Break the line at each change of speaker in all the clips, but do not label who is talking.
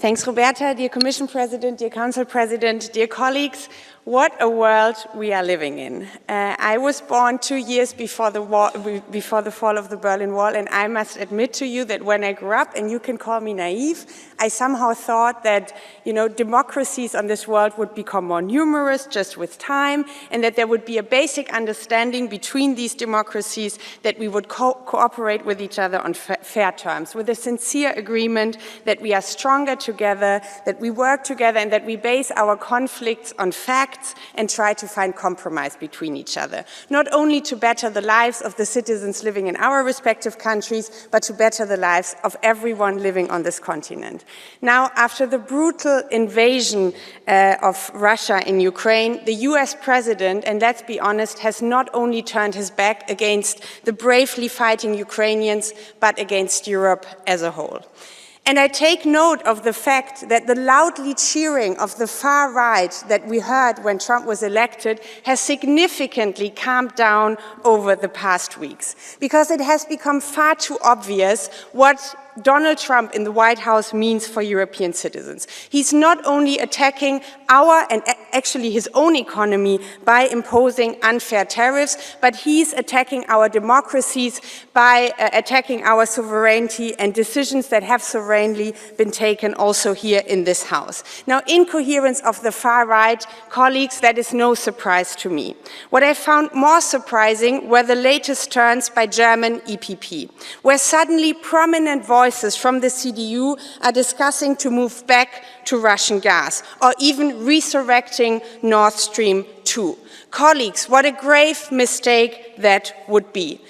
Thanks, Roberta, dear Commission President, dear Council President, dear colleagues. What a world we are living in. I was born 2 years before the fall of the Berlin Wall, and I must admit to you that when I grew up, and you can call me naive, I somehow thought that, democracies on this world would become more numerous just with time, and that there would be a basic understanding between these democracies that we would cooperate with each other on fair terms, with a sincere agreement that we are stronger together, that we work together, and that we base our conflicts on facts and try to find compromise between each other, not only to better the lives of the citizens living in our respective countries, but to better the lives of everyone living on this continent. Now, after the brutal invasion of Russia in Ukraine, the US president, and let's be honest, has not only turned his back against the bravely fighting Ukrainians, but against Europe as a whole. And I take note of the fact that the loudly cheering of the far right that we heard when Trump was elected has significantly calmed down over the past weeks, because it has become far too obvious what Donald Trump in the White House means for European citizens. He's not only attacking our and actually his own economy by imposing unfair tariffs, but he's attacking our democracies by attacking our sovereignty and decisions that have sovereignly been taken also here in this House. Now, incoherence of the far right, colleagues, that is no surprise to me. What I found more surprising were the latest turns by German EPP, where suddenly prominent voices from the CDU are discussing to move back to Russian gas, or even resurrecting Nord Stream 2. Colleagues, what a grave mistake that would be.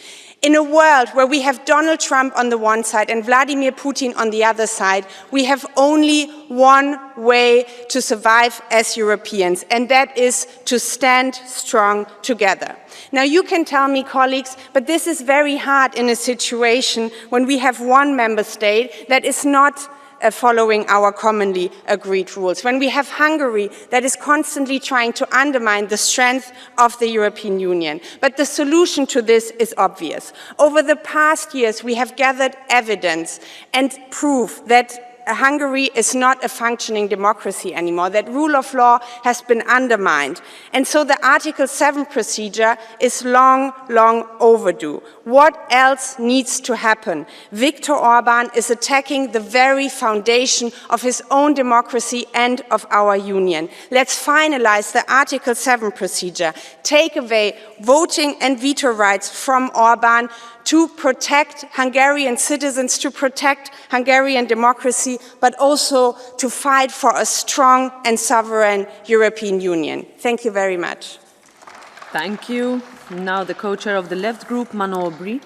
In a world where we have Donald Trump on the one side and Vladimir Putin on the other side, we have only one way to survive as Europeans, and that is to stand strong together. Now, you can tell me, colleagues, but this is very hard in a situation when we have one member state that is not following our commonly agreed rules, when we have Hungary that is constantly trying to undermine the strength of the European Union. But the solution to this is obvious. Over the past years, we have gathered evidence and proof that Hungary is not a functioning democracy anymore, that rule of law has been undermined. And so the Article 7 procedure is long, long overdue. What else needs to happen? Viktor Orban is attacking the very foundation of his own democracy and of our union. Let's finalize the Article 7 procedure, take away voting and veto rights from Orban to protect Hungarian citizens, to protect Hungarian democracy, but also to fight for a strong and sovereign European Union. Thank you very much.
Thank you. Now the co-chair of the Left Group, Mano Aubry.